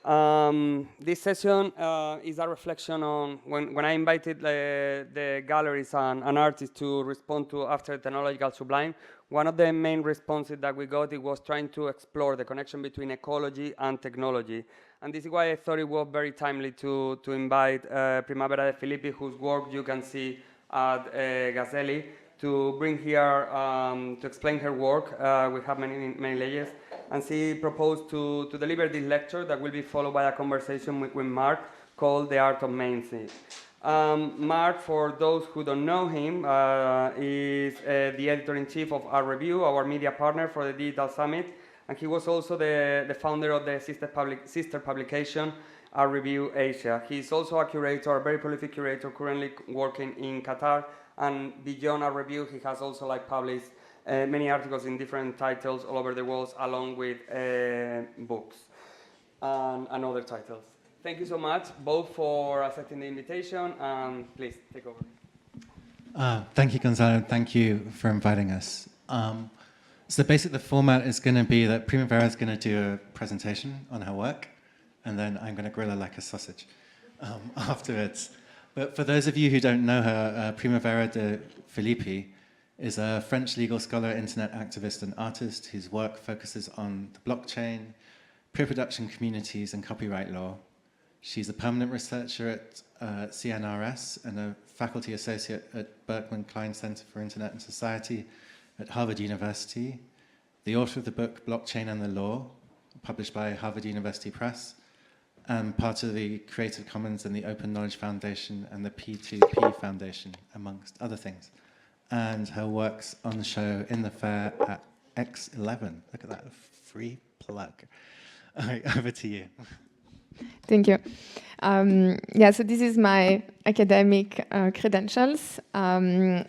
This session is a reflection on when I invited the galleries and artists to respond to After Technological Sublime. One of the main responses that we got, it was trying to explore the connection between ecology and technology. And this is why I thought it was very timely to invite Primavera de Filippi, whose work you can see at Gazzelli, to bring here to explain her work. We have many layers. And she proposed to deliver this lecture that will be followed by a conversation with Mark called The Art of Mancy. Mark, for those who don't know him, is the editor-in-chief of ArtReview, our media partner for the Digital Summit, and he was also the founder of the sister publication, ArtReview Asia. He's also a curator, a very prolific curator, currently working in Qatar, and beyond ArtReview, he has also published many articles in different titles all over the world, along with books and other titles. Thank you so much, both for accepting the invitation, and please take over. Thank you, Gonzalo. Thank you for inviting us. So basically, the format is going to be that Primavera is going to do a presentation on her work, and then I'm going to grill her like a sausage afterwards. But for those of you who don't know her, Primavera de Filippi is a French legal scholar, internet activist, and artist whose work focuses on the blockchain, pre-production communities, and copyright law. She's a permanent researcher at CNRS and a faculty associate at Berkman Klein Center for Internet and Society at Harvard University, the author of the book Blockchain and the Law, published by Harvard University Press, and part of the Creative Commons and the Open Knowledge Foundation and the P2P Foundation, amongst other things. And her work's on the show in the fair at X11. Look at that, free plug. All right, over to you. Thank you. Yeah, so this is my academic credentials. And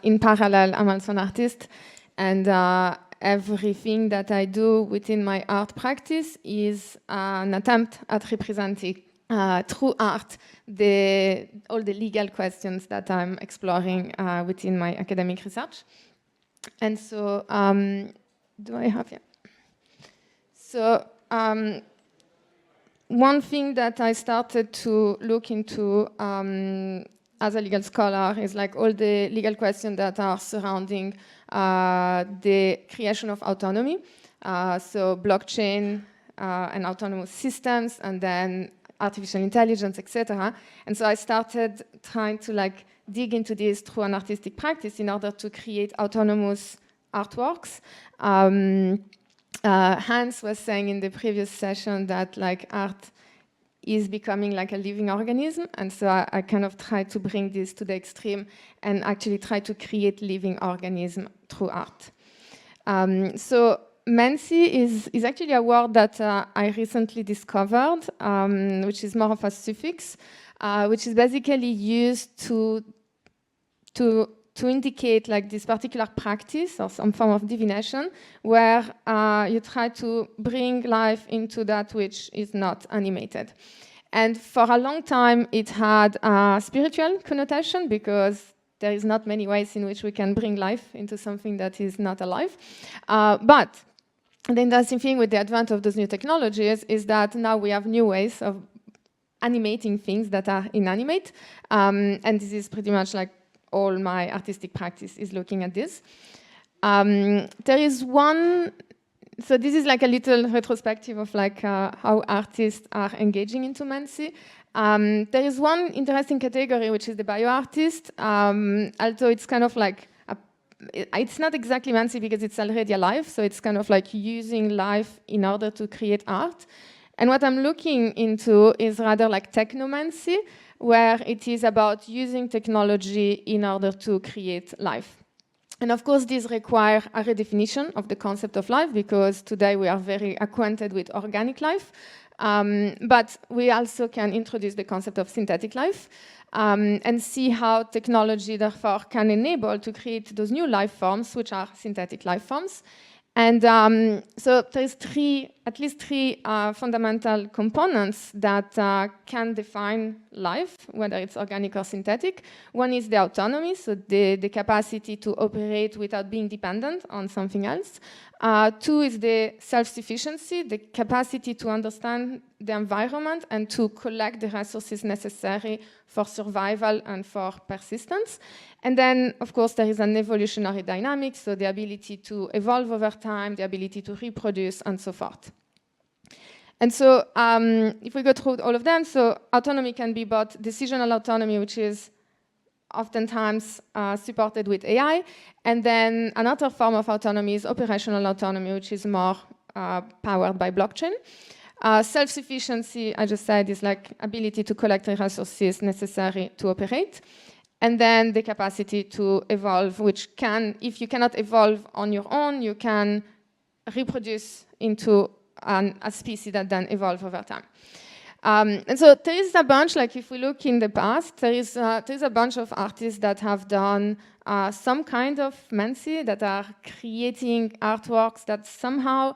in parallel, I'm also an artist. And everything that I do within my art practice is an attempt at representing through art all the legal questions that I'm exploring within my academic research. And so, do I have, yeah. So, one thing that I started to look into as a legal scholar is all the legal questions that are surrounding the creation of autonomy. So blockchain and autonomous systems, and then artificial intelligence, etc. And so I started trying to dig into this through an artistic practice in order to create autonomous artworks. Hans was saying in the previous session that art is becoming a living organism, and so I kind of try to bring this to the extreme and actually try to create living organism through art. So Mancy is actually a word that I recently discovered, which is more of a suffix, which is basically used to indicate this particular practice or some form of divination where you try to bring life into that which is not animated. And for a long time, it had a spiritual connotation because there is not many ways in which we can bring life into something that is not alive. But the interesting thing with the advent of those new technologies is that now we have new ways of animating things that are inanimate. And this is pretty much all my artistic practice is looking at this. There is one, so this is a little retrospective of how artists are engaging into Mancy. There is one interesting category, which is the bioartist, although it's kind of it's not exactly Mancy because it's already alive, so it's kind of using life in order to create art. And what I'm looking into is rather technomancy, where it is about using technology in order to create life. And of course, these require a redefinition of the concept of life, because today we are very acquainted with organic life, but we also can introduce the concept of synthetic life and see how technology, therefore, can enable to create those new life forms, which are synthetic life forms. And so there's three at least three fundamental components that can define life, whether it's organic or synthetic. One is the autonomy, so the capacity to operate without being dependent on something else. Two is the self-sufficiency, the capacity to understand the environment and to collect the resources necessary for survival and for persistence. And then, of course, there is an evolutionary dynamic, so the ability to evolve over time, the ability to reproduce, and so forth. And so if we go through all of them, so autonomy can be both decisional autonomy, which is oftentimes supported with AI, and then another form of autonomy is operational autonomy, which is more powered by blockchain. Self-sufficiency, I just said, is like ability to collect the resources necessary to operate. And then the capacity to evolve, which can, if you cannot evolve on your own, you can reproduce into a species that then evolve over time. And so there is a bunch, like if we look in the past, there is a bunch of artists that have done some kind of Mancy, that are creating artworks that somehow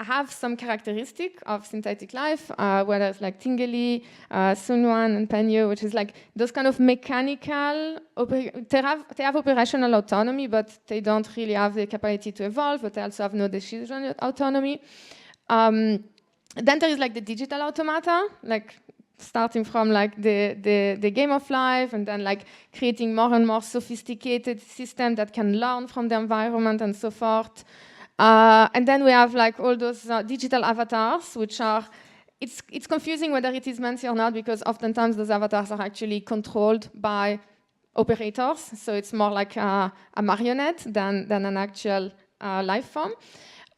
have some characteristic of synthetic life, whether it's like Tingeli, Sunwan, and Penyo, which is like those kind of mechanical, they have operational autonomy, but they don't really have the capacity to evolve, but they also have no decision autonomy. Then there is like the digital automata, like starting from like the game of life, and then like creating more and more sophisticated systems that can learn from the environment and so forth. And then we have like all those digital avatars, which are, it's confusing whether it is Mancy or not, because oftentimes those avatars are actually controlled by operators. So it's more like a marionette than an actual life form.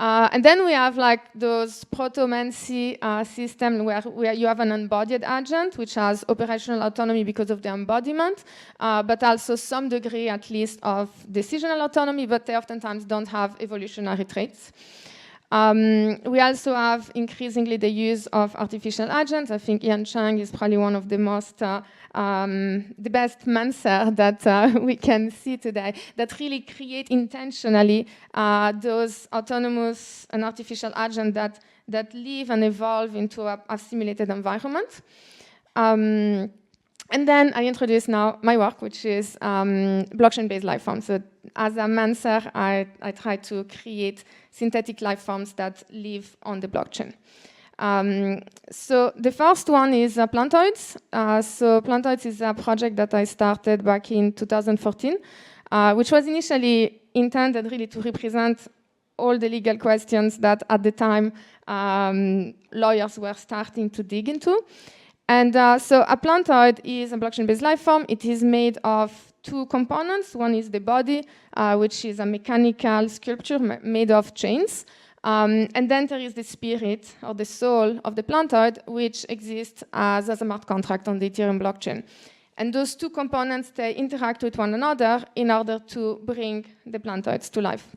And then we have like those proto-Mancy systems where you have an embodied agent, which has operational autonomy because of the embodiment, but also some degree at least of decisional autonomy, but they oftentimes don't have evolutionary traits. We also have increasingly the use of artificial agents. I think Ian Chang is probably one of the most, the best Mancer that we can see today, that really create intentionally those autonomous and artificial agents that live and evolve into a simulated environment. And then I introduce now my work, which is blockchain-based life forms. So as a Mancer, I try to create synthetic life forms that live on the blockchain. So the first one is Plantoids. So Plantoids is a project that I started back in 2014, which was initially intended really to represent all the legal questions that at the time lawyers were starting to dig into. And so a plantoid is a blockchain-based life form. It is made of two components. One is the body, which is a mechanical sculpture made of chains. And then there is the spirit or the soul of the plantoid, which exists as a smart contract on the Ethereum blockchain. And those two components, they interact with one another in order to bring the plantoids to life.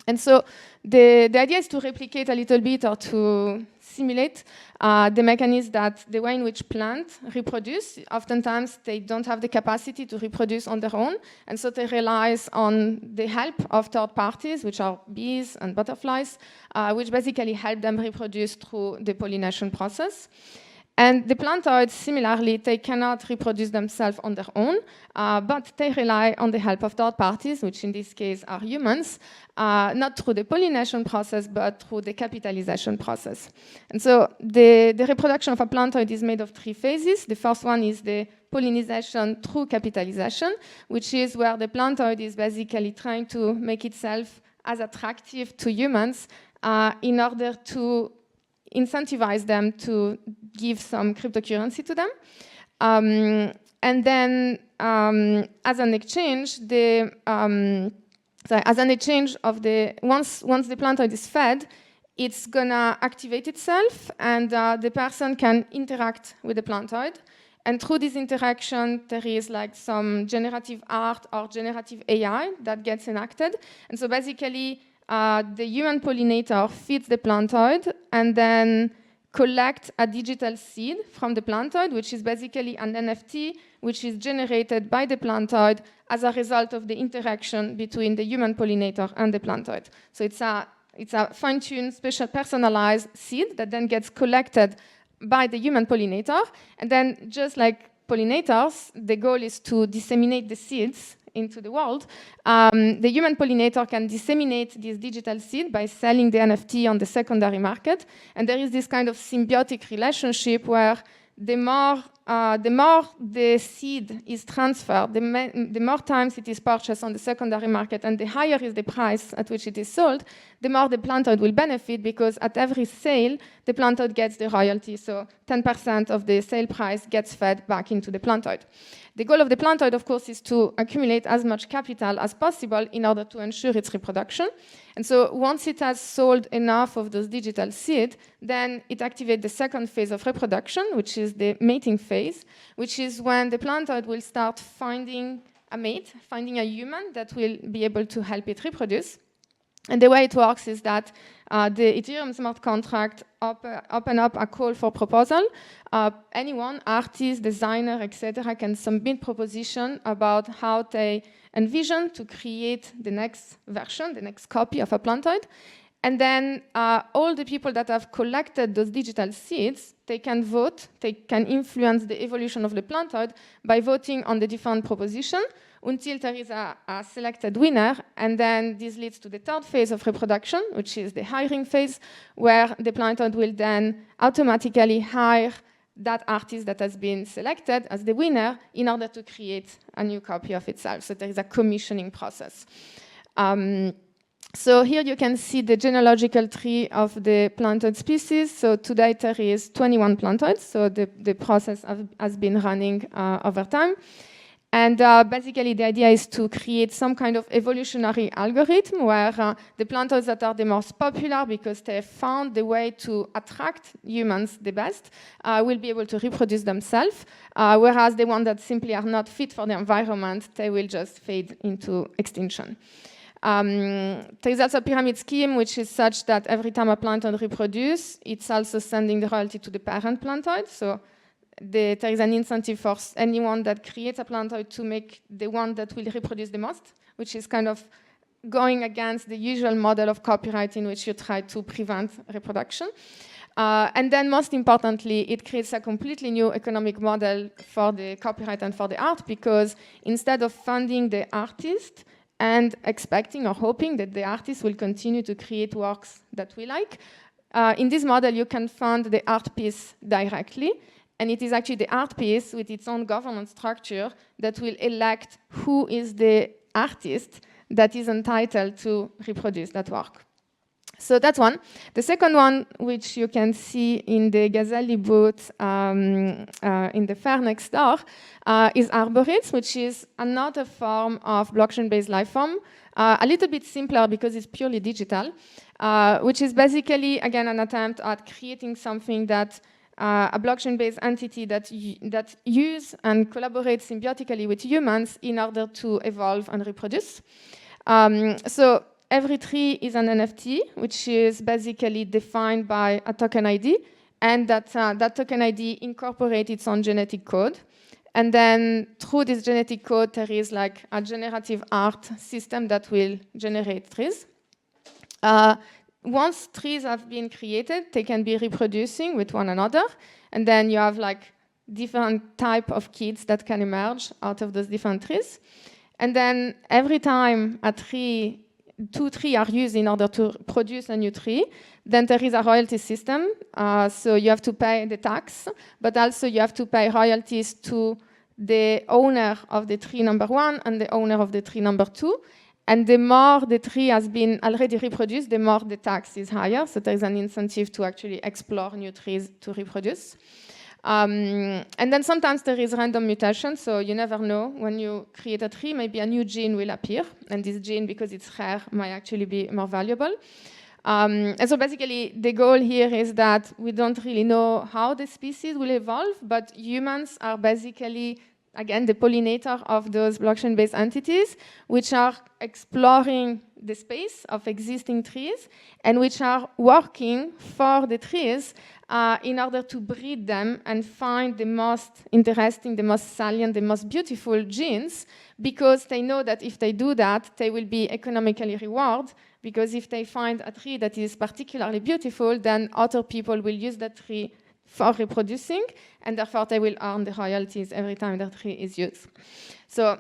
And so the idea is to replicate a little bit, or to simulate the mechanism that the way in which plants reproduce. Oftentimes, they don't have the capacity to reproduce on their own, and so they rely on the help of third parties, which are bees and butterflies, which basically help them reproduce through the pollination process. And the plantoids, similarly, they cannot reproduce themselves on their own, but they rely on the help of third parties, which in this case are humans, not through the pollination process, but through the capitalization process. And so the reproduction of a plantoid is made of three phases. The first one is the pollination through capitalization, which is where the plantoid is basically trying to make itself as attractive to humans in order to incentivize them to give some cryptocurrency to them. And then as an exchange, once the plantoid is fed, it's gonna activate itself, and the person can interact with the plantoid. And through this interaction, there is like some generative art or generative AI that gets enacted. And so basically, the human pollinator feeds the plantoid and then collects a digital seed from the plantoid, which is basically an NFT, which is generated by the plantoid as a result of the interaction between the human pollinator and the plantoid. So it's a it's a fine-tuned, special, personalized seed that then gets collected by the human pollinator. And then, just like pollinators, the goal is to disseminate the seeds into the world. The human pollinator can disseminate this digital seed by selling the NFT on the secondary market. And there is this kind of symbiotic relationship where the more the seed is transferred, the more times it is purchased on the secondary market, and the higher is the price at which it is sold, the more the plantoid will benefit, because at every sale, the plantoid gets the royalty. So 10% of the sale price gets fed back into the plantoid. The goal of the plantoid, of course, is to accumulate as much capital as possible in order to ensure its reproduction. And so once it has sold enough of those digital seed, then it activates the second phase of reproduction, which is the mating phase, which is when the plantoid will start finding a mate, finding a human that will be able to help it reproduce. And the way it works is that the Ethereum smart contract open up a call for proposal. Anyone, artist, designer, etc., can submit proposition about how they envision to create the next version, the next copy of a plantoid. And then all the people that have collected those digital seeds, they can vote, they can influence the evolution of the plantoid by voting on the different proposition until there is a selected winner. And then this leads to the third phase of reproduction, which is the hiring phase, where the plantoid will then automatically hire that artist that has been selected as the winner in order to create a new copy of itself. So there is a commissioning process. So here you can see the genealogical tree of the plantoid species. So to date there is 21 plantoids, so the process has been running over time. And basically the idea is to create some kind of evolutionary algorithm where the plantoids that are the most popular, because they have found the way to attract humans the best, will be able to reproduce themselves, whereas the ones that simply are not fit for the environment, they will just fade into extinction. There is also a pyramid scheme, which is such that every time a plantoid reproduces, it's also sending the royalty to the parent plantoid. So there is an incentive for anyone that creates a plantoid to make the one that will reproduce the most, which is kind of going against the usual model of copyright in which you try to prevent reproduction. And then most importantly, it creates a completely new economic model for the copyright and for the art, because instead of funding the artist and expecting or hoping that the artist will continue to create works that we like, in this model you can fund the art piece directly. And it is actually the art piece with its own governance structure that will elect who is the artist that is entitled to reproduce that work. So that's one. The second one, which you can see in the Gazelle booth in the fair next door, is Arboretes, which is another form of blockchain-based life form, a little bit simpler because it's purely digital, which is basically, again, an attempt at creating something that a blockchain-based entity that use and collaborate symbiotically with humans in order to evolve and reproduce. So every tree is an NFT, which is basically defined by a token ID, and that token ID incorporates its own genetic code. And then through this genetic code, there is like a generative art system that will generate trees. Once trees have been created, they can be reproducing with one another, and then you have like different type of kids that can emerge out of those different trees. And then every time two trees are used in order to produce a new tree, then there is a royalty system. So you have to pay the tax, but also you have to pay royalties to the owner of the tree number 1 and the owner of the tree number 2. And the more the tree has been already reproduced, the more the tax is higher. So there is an incentive to actually explore new trees to reproduce. And then sometimes there is random mutation. So you never know. When you create a tree, maybe a new gene will appear. And this gene, because it's rare, might actually be more valuable. And so basically, the goal here is that we don't really know how the species will evolve, but humans are basically, again, the pollinator of those blockchain-based entities, which are exploring the space of existing trees and which are working for the trees in order to breed them and find the most interesting, the most salient, the most beautiful genes, because they know that if they do that, they will be economically rewarded because if they find a tree that is particularly beautiful, then other people will use that tree for reproducing, and therefore they will earn the royalties every time the tree is used. So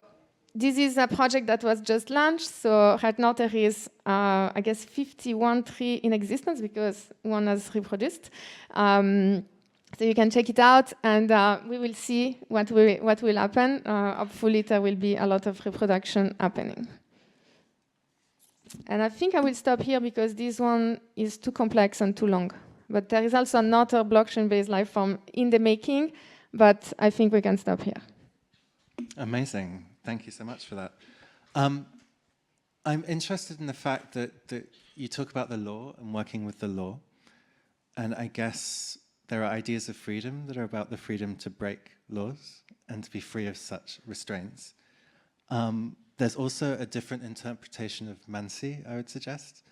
this is a project that was just launched. So right now there is, I guess, 51 trees in existence because one has reproduced. So you can check it out, and we will see what will happen. Hopefully there will be a lot of reproduction happening. And I think I will stop here because this one is too complex and too long. But there is also another blockchain-based life form in the making, but I think we can stop here. Amazing. Thank you so much for that. I'm interested in the fact that you talk about the law and working with the law. And I guess there are ideas of freedom that are about the freedom to break laws and to be free of such restraints. There's also a different interpretation of Mancy, I would suggest.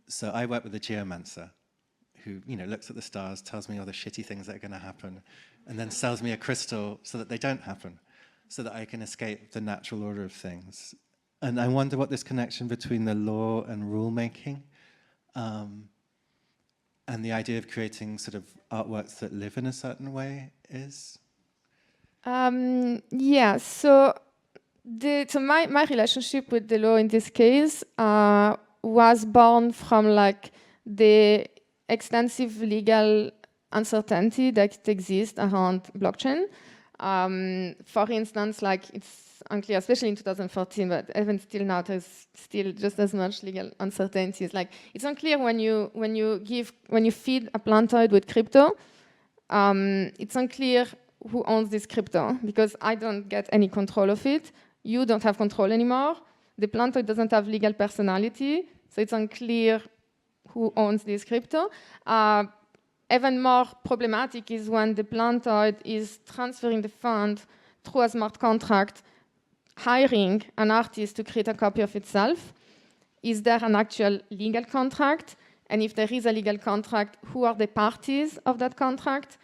So I work with a geomancer who, looks at the stars, tells me all the shitty things that are going to happen, and then sells me a crystal so that they don't happen, so that I can escape the natural order of things. And I wonder what this connection between the law and rulemaking and the idea of creating sort of artworks that live in a certain way is? Yeah, so my relationship with the law in this case was born from like the extensive legal uncertainty that exists around blockchain. For instance, like it's unclear, especially in 2014, but even still now, there's still just as much legal uncertainty. It's like it's unclear when you feed a plantoid with crypto. It's unclear who owns this crypto because I don't get any control of it. You don't have control anymore. The plantoid doesn't have legal personality, so it's unclear who owns this crypto. Even more problematic is when the plantoid is transferring the fund through a smart contract, hiring an artist to create a copy of itself. Is there an actual legal contract? And if there is a legal contract, who are the parties of that contract?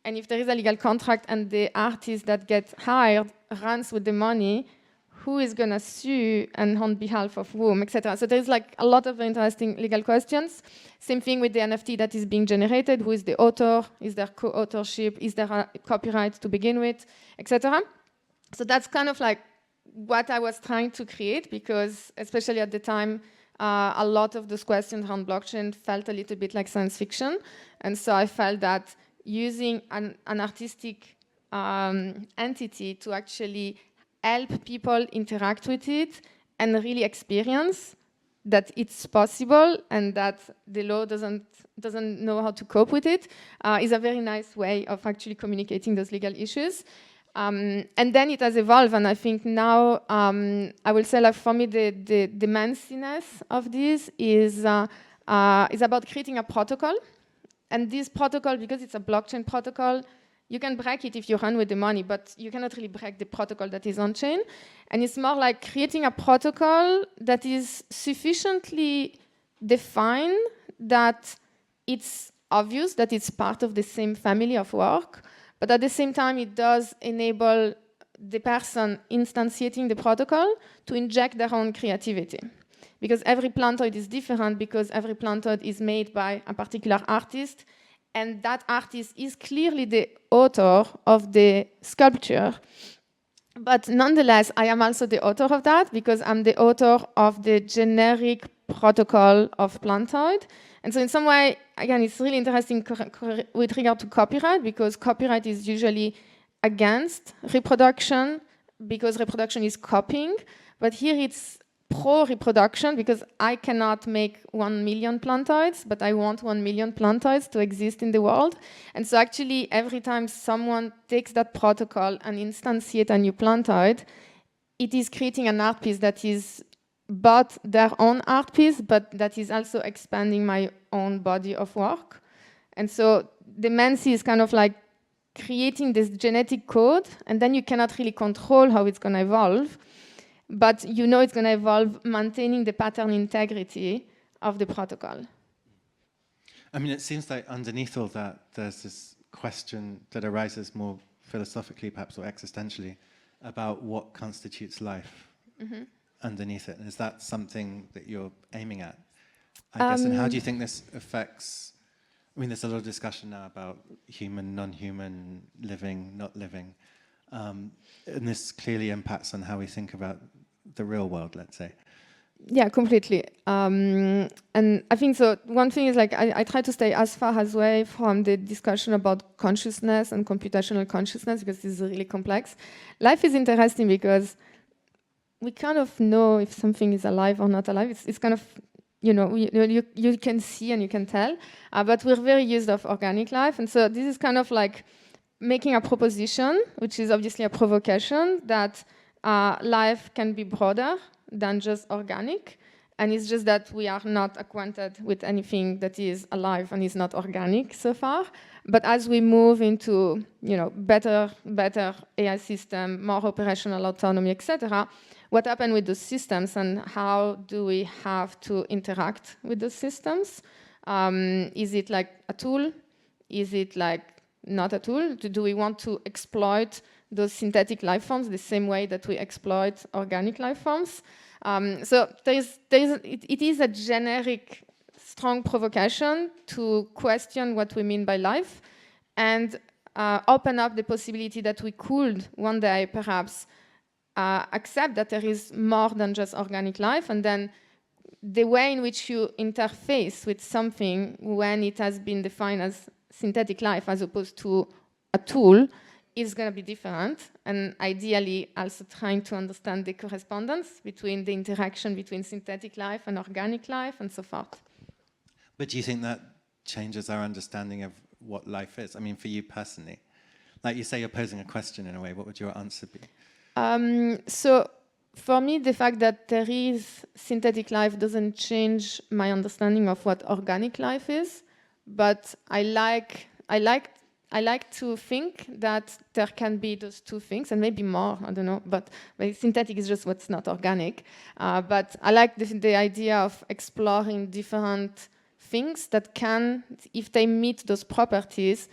And if there is a legal contract and the artist that gets hired runs with the money, who is going to sue and on behalf of whom, etc. So there's like a lot of interesting legal questions. Same thing with the NFT that is being generated. Who is the author? Is there co-authorship? Is there a copyright to begin with, etc. So that's kind of like what I was trying to create because, especially at the time, a lot of those questions around blockchain felt a little bit like science fiction. And so I felt that using an artistic entity to actually help people interact with it and really experience that it's possible and that the law doesn't know how to cope with it is a very nice way of actually communicating those legal issues. And then it has evolved, and I think now I will say, like for me, the Manciness of this is about creating a protocol. And this protocol, because it's a blockchain protocol, you can break it if you run with the money, but you cannot really break the protocol that is on-chain. And it's more like creating a protocol that is sufficiently defined that it's obvious that it's part of the same family of work, but at the same time, it does enable the person instantiating the protocol to inject their own creativity. Because every plantoid is different, because every plantoid is made by a particular artist, and that artist is clearly the author of the sculpture. But nonetheless, I am also the author of that because I'm the author of the generic protocol of plantoid. And so in some way, again, it's really interesting with regard to copyright because copyright is usually against reproduction because reproduction is copying. But here it's pro-reproduction because I cannot make 1 million plantoids, but I want 1 million plantoids to exist in the world. And so actually, every time someone takes that protocol and instantiates a new plantoid, it is creating an art piece that is both their own art piece, but that is also expanding my own body of work. And so the Mancy is kind of like creating this genetic code, and then you cannot really control how it's going to evolve. But you know it's going to evolve maintaining the pattern integrity of the protocol. I mean, it seems like underneath all that, there's this question that arises more philosophically, perhaps, or existentially, about what constitutes life. Mm-hmm. underneath it? And is that something that you're aiming at? I guess, and how do you think this affects, I mean, there's a lot of discussion now about human, non-human, living, not living. And this clearly impacts on how we think about the real world, let's say. Yeah, completely. And I think so. One thing is like I try to stay as far as away from the discussion about consciousness and computational consciousness because this is really complex. Life is interesting because we kind of know if something is alive or not alive. It's kind of, you know, you can see and you can tell, but we're very used of organic life. And so this is kind of like making a proposition, which is obviously a provocation, that life can be broader than just organic. And it's just that we are not acquainted with anything that is alive and is not organic so far. But as we move into, you know, better AI system, more operational autonomy, etc., what happened with those systems and how do we have to interact with those systems? Is it like a tool? Is it like not a tool? Do we want to exploit those synthetic life forms the same way that we exploit organic life forms? So it is a generic, strong provocation to question what we mean by life and open up the possibility that we could one day perhaps accept that there is more than just organic life, and then the way in which you interface with something when it has been defined as synthetic life as opposed to a tool is going to be different, and ideally also trying to understand the correspondence between the interaction between synthetic life and organic life and so forth. But do you think that changes our understanding of what life is? I mean, for you personally, like you say you're posing a question in a way, what would your answer be? So for me, the fact that there is synthetic life doesn't change my understanding of what organic life is, but I like to think that there can be those two things, and maybe more, I don't know, but synthetic is just what's not organic. But I like the idea of exploring different things that can, if they meet those properties,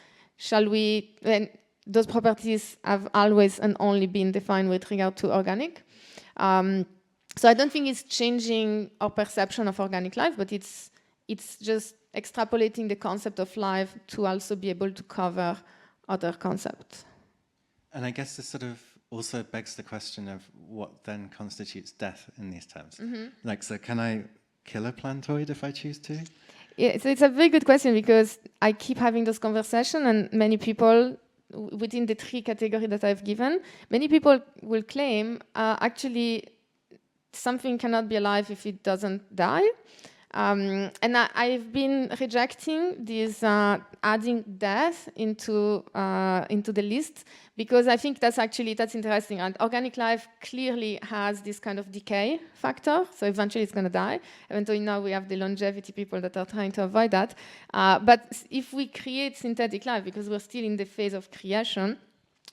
those properties have always and only been defined with regard to organic. So I don't think it's changing our perception of organic life, but it's just extrapolating the concept of life to also be able to cover other concepts. And I guess this sort of also begs the question of what then constitutes death in these terms. Mm-hmm. Like, so can I kill a plantoid if I choose to? Yeah, so it's a very good question because I keep having those conversations, and many people within the three categories that I've given, many people will claim actually something cannot be alive if it doesn't die. And I've been rejecting this adding death into the list because I think that's interesting. And organic life clearly has this kind of decay factor, so eventually it's going to die. Eventually now we have the longevity people that are trying to avoid that. But if we create synthetic life, because we're still in the phase of creation,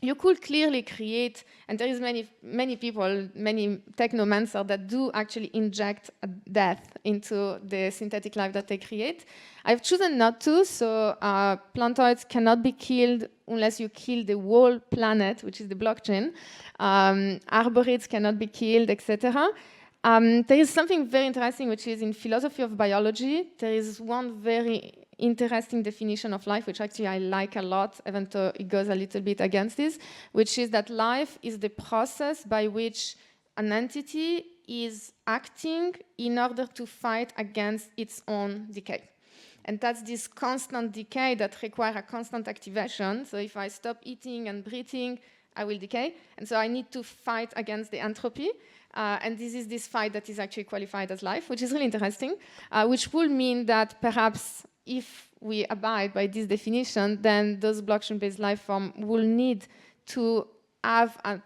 you could clearly create, and there is many people, many technomancers that do actually inject a death into the synthetic life that they create. I've chosen not to, so plantoids cannot be killed unless you kill the whole planet, which is the blockchain. Arborids cannot be killed, etc. There is something very interesting, which is in philosophy of biology. There is one very interesting definition of life, which actually I like a lot, even though it goes a little bit against this, which is that life is the process by which an entity is acting in order to fight against its own decay. And that's this constant decay that requires a constant activation. So if I stop eating and breathing, I will decay. And so I need to fight against the entropy. And this is this fight that is actually qualified as life, which is really interesting, which would mean that perhaps if we abide by this definition, then those blockchain-based life forms will need to have an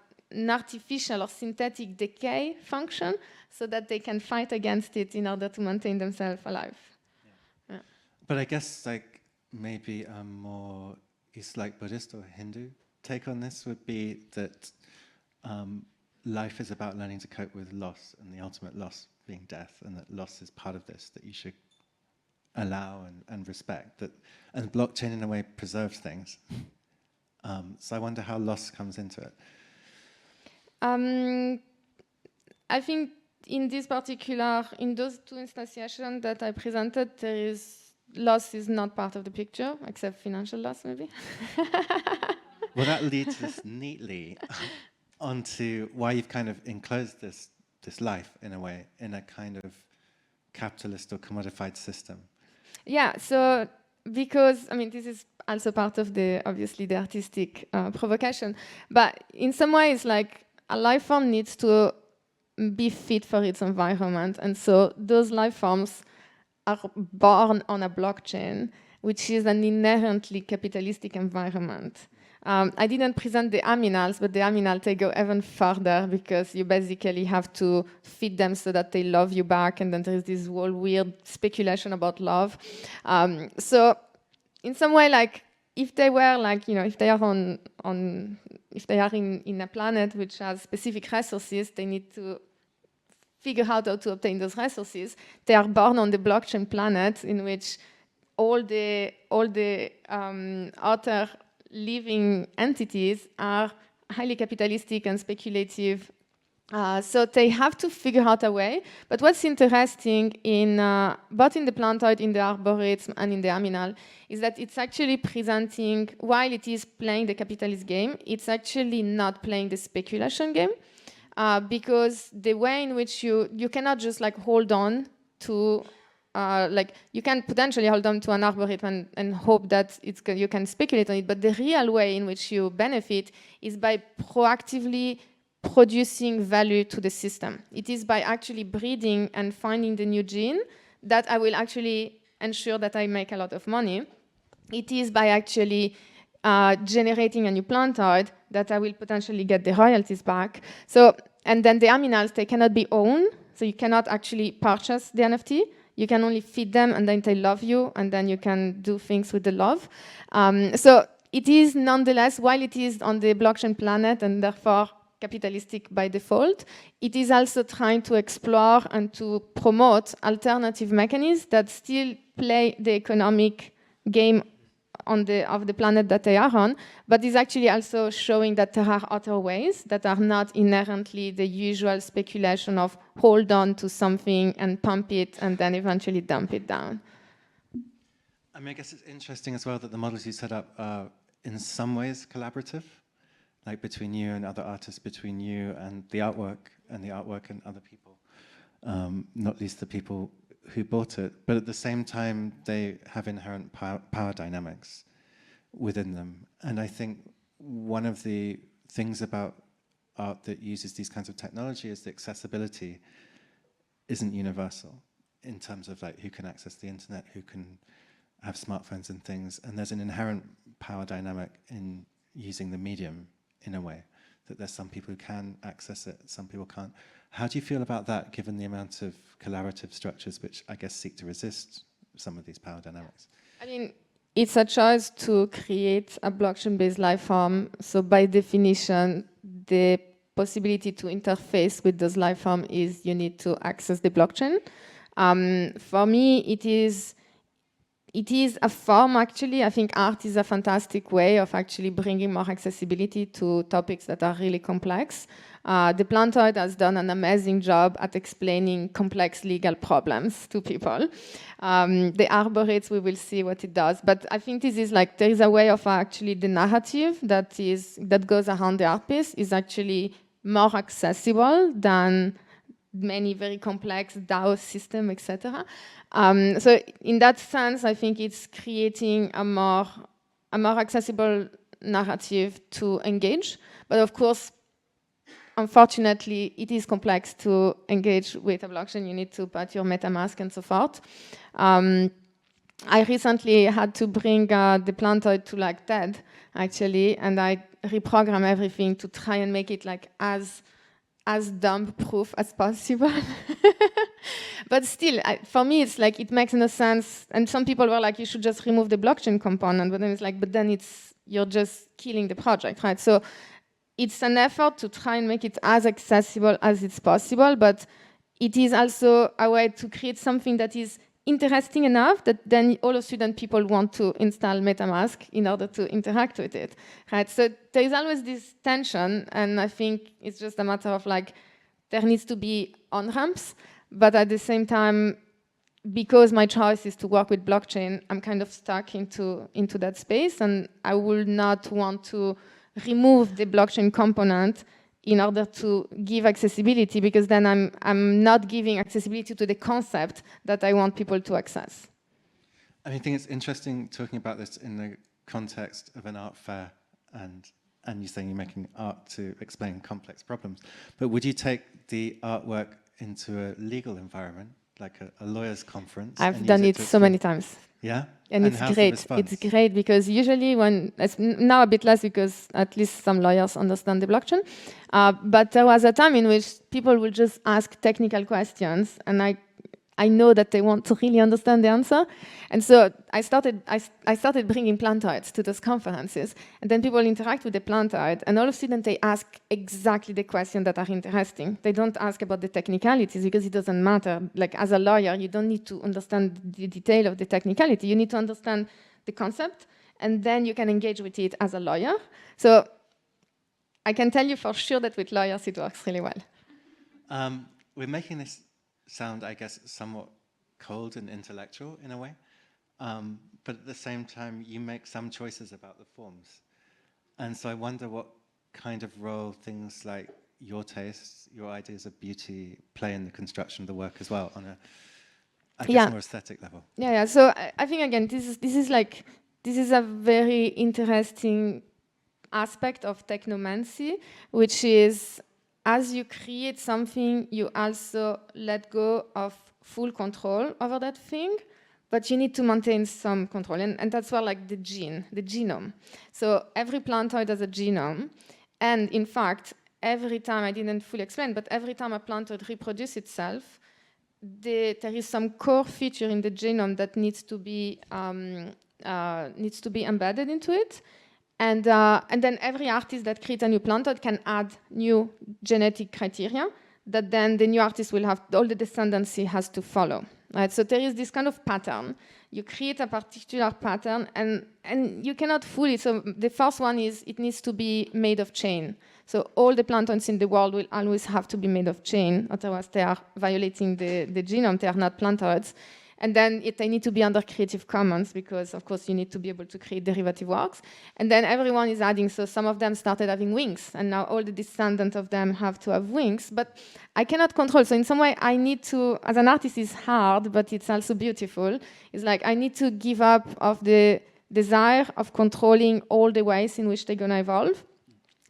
artificial or synthetic decay function so that they can fight against it in order to maintain themselves alive. Yeah. But I guess like maybe a more Islamic Buddhist or Hindu take on this would be that life is about learning to cope with loss, and the ultimate loss being death, and that loss is part of this, that you should allow and respect. That, and blockchain in a way preserves things. So I wonder how loss comes into it. I think in this particular, in those two instantiations that I presented, loss is not part of the picture, except financial loss, maybe. Well, that leads us neatly onto why you've kind of enclosed this life, in a way, in a kind of capitalist or commodified system. Yeah, so because, I mean, this is also part of obviously the artistic provocation, but in some ways, like, a life form needs to be fit for its environment, and so those life forms are born on a blockchain, which is an inherently capitalistic environment. I didn't present the aminals, but the aminals, they go even further because you basically have to feed them so that they love you back, and then there's this whole weird speculation about love. So in some way, like, if they were like, you know, if they are if they are in a planet which has specific resources, they need to figure out how to obtain those resources. They are born on the blockchain planet, in which all the outer living entities are highly capitalistic and speculative. So they have to figure out a way. But what's interesting in both in the plantoid, in the arboretum, and in the aminal is that it's actually presenting, while it is playing the capitalist game, it's actually not playing the speculation game. Because the way in which you cannot just like hold on to, like, you can potentially hold on to an arboretum and hope that you can speculate on it, but the real way in which you benefit is by proactively producing value to the system. It is by actually breeding and finding the new gene that I will actually ensure that I make a lot of money. It is by actually generating a new plantoid that I will potentially get the royalties back. So, and then the aminals, they cannot be owned, so you cannot actually purchase the NFT. You can only feed them, and then they love you, and then you can do things with the love. So it is nonetheless, while it is on the blockchain planet and therefore capitalistic by default, it is also trying to explore and to promote alternative mechanisms that still play the economic game of the planet that they are on, but is actually also showing that there are other ways that are not inherently the usual speculation of hold on to something and pump it and then eventually dump it down. I mean, I guess it's interesting as well that the models you set up are in some ways collaborative, like between you and other artists, between you and the artwork and other people, not least the people who bought it, but at the same time they have inherent power dynamics within them. And I think one of the things about art that uses these kinds of technology is the accessibility isn't universal in terms of like who can access the internet, who can have smartphones and things, and there's an inherent power dynamic in using the medium in a way, that there's some people who can access it, some people can't. How do you feel about that, given the amount of collaborative structures which I guess seek to resist some of these power dynamics? I mean, it's a choice to create a blockchain-based life form. So by definition, the possibility to interface with those life forms is you need to access the blockchain. For me, it is a form, actually. I think art is a fantastic way of actually bringing more accessibility to topics that are really complex. The plantoid has done an amazing job at explaining complex legal problems to people. The arboretes, we will see what it does. But I think this is like, there is a way of actually the narrative that goes around the art piece is actually more accessible than many very complex DAO system, etc. So in that sense, I think it's creating a more accessible narrative to engage. But of course, unfortunately, it is complex to engage with a blockchain. You need to put your MetaMask and so forth. I recently had to bring the plantoid to like TED, actually, and I reprogram everything to try and make it like as dump proof as possible. But still, for me, it's like, it makes no sense. And some people were like, you should just remove the blockchain component. But then it's like, but then you're just killing the project, right? So it's an effort to try and make it as accessible as it's possible, but it is also a way to create something that is interesting enough that then all of a sudden people want to install MetaMask in order to interact with it, right? So there is always this tension, and I think it's just a matter of like there needs to be on-ramps, but at the same time, because my choice is to work with blockchain, I'm kind of stuck into that space, and I will not want to remove the blockchain component in order to give accessibility, because then I'm not giving accessibility to the concept that I want people to access. I mean, I think it's interesting talking about this in the context of an art fair, and you saying you're making art to explain complex problems. But would you take the artwork into a legal environment, like a lawyer's conference? I've done it so many times. Yeah? And it's great. It's great because usually now a bit less because at least some lawyers understand the blockchain. But there was a time in which people would just ask technical questions, and I know that they want to really understand the answer. And so I started bringing plantoids to those conferences, and then people interact with the plantoid, and all of a sudden they ask exactly the questions that are interesting. They don't ask about the technicalities because it doesn't matter. Like as a lawyer, you don't need to understand the detail of the technicality. You need to understand the concept, and then you can engage with it as a lawyer. So I can tell you for sure that with lawyers it works really well. We're making this sound, I guess, somewhat cold and intellectual in a way. But at the same time, you make some choices about the forms. And so I wonder what kind of role things like your tastes, your ideas of beauty play in the construction of the work as well on a, I guess, more aesthetic level. Yeah. So I think, again, this is a very interesting aspect of technomancy, which is as you create something, you also let go of full control over that thing, but you need to maintain some control. And that's where like the genome. So every plantoid has a genome. And in fact, every time, I didn't fully explain, but every time a plantoid reproduces itself, there is some core feature in the genome that needs to be embedded into it. And then every artist that creates a new plantoid can add new genetic criteria that then the new artist will have, all the descendancy has to follow. Right? So there is this kind of pattern. You create a particular pattern and you cannot fool it. So the first one is it needs to be made of chain. So all the plantoids in the world will always have to be made of chain, otherwise they are violating the genome, they are not plantoids. And then they need to be under Creative Commons because, of course, you need to be able to create derivative works. And then everyone is adding, so some of them started having wings, and now all the descendants of them have to have wings. But I cannot control. So in some way, I need to, as an artist, it's hard, but it's also beautiful. It's like I need to give up of the desire of controlling all the ways in which they're going to evolve.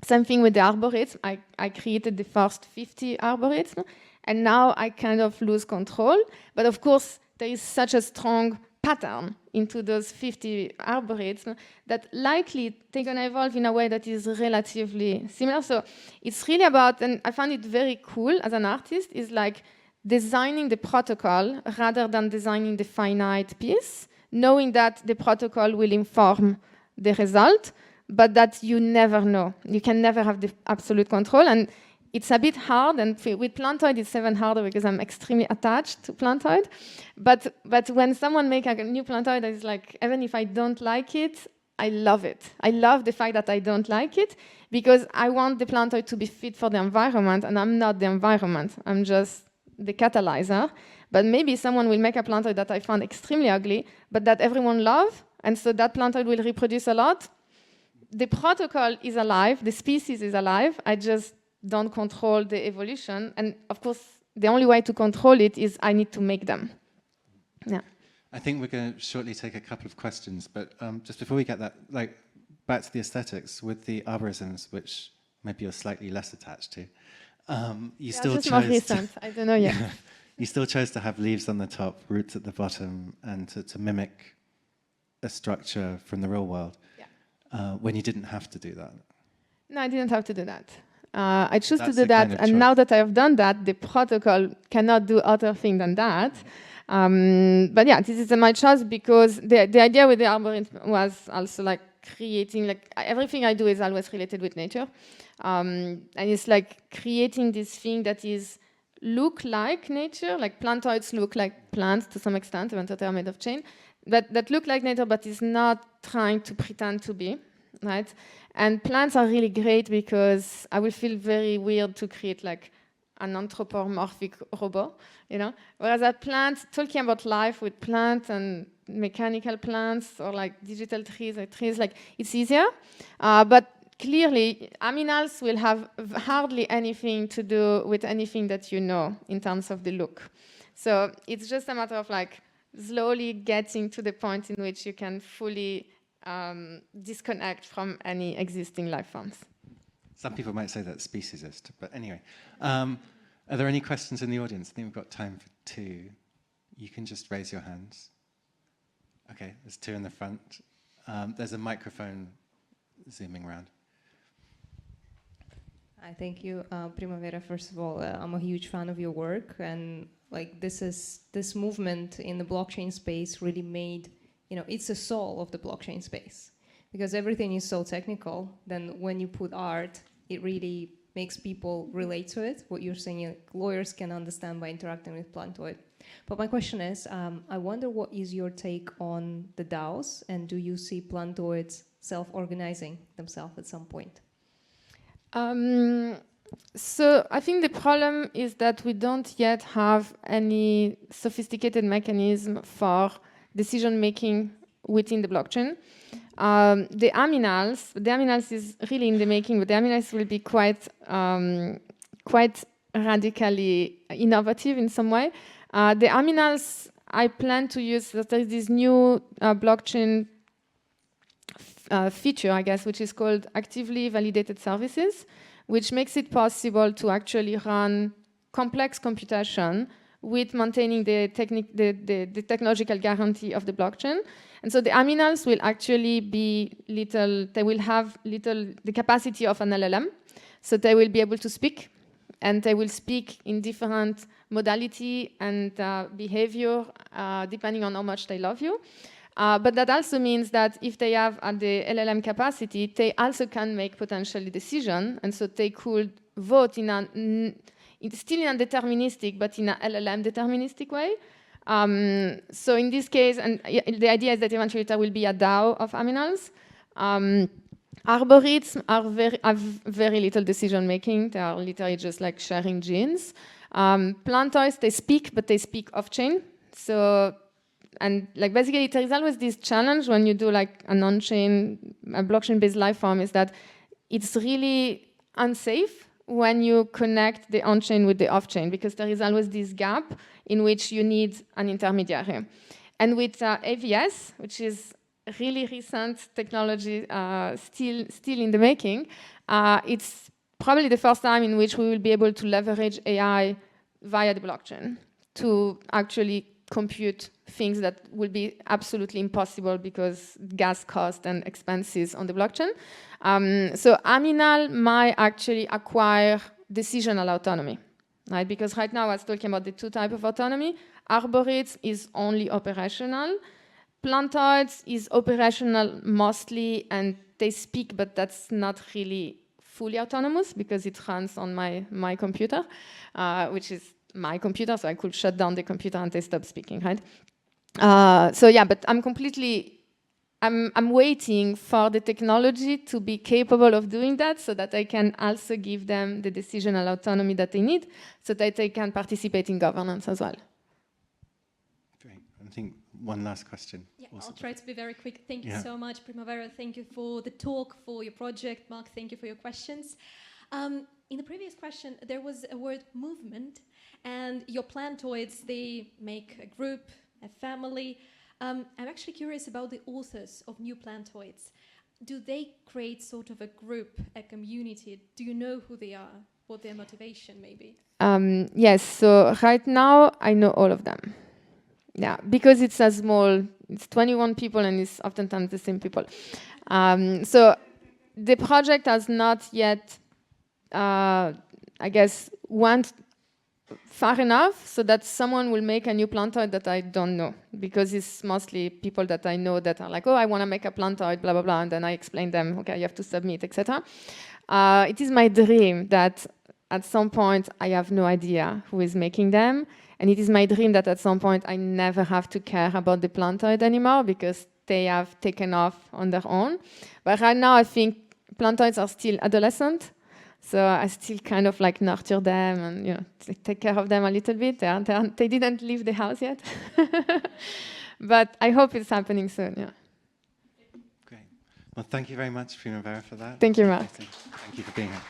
Same thing with the arboretum. I created the first 50 arboretums, and now I kind of lose control. But of course, there is such a strong pattern into those 50 arboretums that likely they're going to evolve in a way that is relatively similar. So it's really about, and I find it very cool as an artist, is like designing the protocol rather than designing the finite piece, knowing that the protocol will inform the result, but that you never know. You can never have the absolute control. And it's a bit hard, and with plantoid, it's even harder because I'm extremely attached to plantoid. But when someone makes a new plantoid, it's like, even if I don't like it, I love it. I love the fact that I don't like it because I want the plantoid to be fit for the environment, and I'm not the environment. I'm just the catalyzer. But maybe someone will make a plantoid that I found extremely ugly, but that everyone loves, and so that plantoid will reproduce a lot. The protocol is alive, the species is alive. I just don't control the evolution. And of course, the only way to control it is I need to make them. Yeah. I think we're going to shortly take a couple of questions, but just before we get that, like back to the aesthetics with the arborisms, which maybe you're slightly less attached to. You still just chose more recent. I don't know yet. You still chose to have leaves on the top, roots at the bottom, and to mimic a structure from the real world. Yeah. When you didn't have to do that. No, I didn't have to do that. I choose to do that, and now that I have done that, the protocol cannot do other thing than that. But yeah, this is my choice because the idea with the arboretum was also like creating, like everything I do is always related with nature, and it's like creating this thing that is look like nature, like plantoids look like plants to some extent, even though they are made of chain, but that look like nature, but is not trying to pretend to be, right? And plants are really great because I will feel very weird to create like an anthropomorphic robot, you know. Whereas a plant, talking about life with plants and mechanical plants or like digital trees, like it's easier. But clearly, aminals will have hardly anything to do with anything that you know in terms of the look. So it's just a matter of like slowly getting to the point in which you can fully disconnect from any existing life forms. Some people might say that's speciesist, but anyway. Are there any questions in the audience? I think we've got time for 2. You can just raise your hands. Okay, there's 2 in the front. There's a microphone zooming around. Hi, thank you, Primavera. First of all, I'm a huge fan of your work, and like this movement in the blockchain space really made, you know, it's the soul of the blockchain space, because everything is so technical. Then when you put art, it really makes people relate to it. What you're saying, lawyers can understand by interacting with Plantoid. But my question is, I wonder what is your take on the DAOs, and do you see Plantoids self-organizing themselves at some point? So I think the problem is that we don't yet have any sophisticated mechanism for decision-making within the blockchain. The aminals is really in the making, but the aminals will be quite radically innovative in some way. The aminals I plan to use, there is this new blockchain feature, I guess, which is called actively validated services, which makes it possible to actually run complex computation with maintaining the technological guarantee of the blockchain. And so the aminals will actually be they will have the capacity of an LLM. So they will be able to speak, and they will speak in different modality and behavior, depending on how much they love you. But that also means that if they have the LLM capacity, they also can make potentially decision, and so they could vote still in a deterministic, but in a LLM deterministic way. So in this case, and the idea is that eventually there will be a DAO of aminals. Arboretes have very little decision making. They are literally just like sharing genes. Plantoids, they speak, but they speak off-chain. So, and like basically there is always this challenge when you do like an on-chain, a blockchain-based life form, is that it's really unsafe when you connect the on-chain with the off-chain, because there is always this gap in which you need an intermediary. And with AVS, which is really recent technology, still in the making, it's probably the first time in which we will be able to leverage AI via the blockchain to actually compute things that will be absolutely impossible because gas cost and expenses on the blockchain. So Aminal might actually acquire decisional autonomy, right? Because right now I was talking about the 2 types of autonomy. Arboretes is only operational. Plantoids is operational mostly, and they speak, but that's not really fully autonomous because it runs on my computer, which is my computer, so I could shut down the computer and they stop speaking, right? So yeah, but I'm waiting for the technology to be capable of doing that so that I can also give them the decisional autonomy that they need so that they can participate in governance as well. Great. I think one last question. Yeah, I'll try to be very quick. Thank you so much, Primavera. Thank you for the talk, for your project. Mark, thank you for your questions. In the previous question, there was a word movement, and your plantoids, they make a group, a family. I'm actually curious about the authors of new plantoids. Do they create sort of a group, a community? Do you know who they are, what their motivation may be? Yes, so right now I know all of them. Yeah, because it's a small, it's 21 people and it's oftentimes the same people. So the project has not yet, I guess, went far enough so that someone will make a new plantoid that I don't know, because it's mostly people that I know that are like, oh, I want to make a plantoid, blah, blah, blah, and then I explain them, okay, you have to submit, etc. It is my dream that at some point I have no idea who is making them, and it is my dream that at some point I never have to care about the plantoid anymore because they have taken off on their own. But right now I think plantoids are still adolescent. So I still kind of like nurture them and, you know, take care of them a little bit. They didn't leave the house yet. But I hope it's happening soon, yeah. Great. Well, thank you very much, Primavera, for that. Thank you, Mark. Thank you for being here.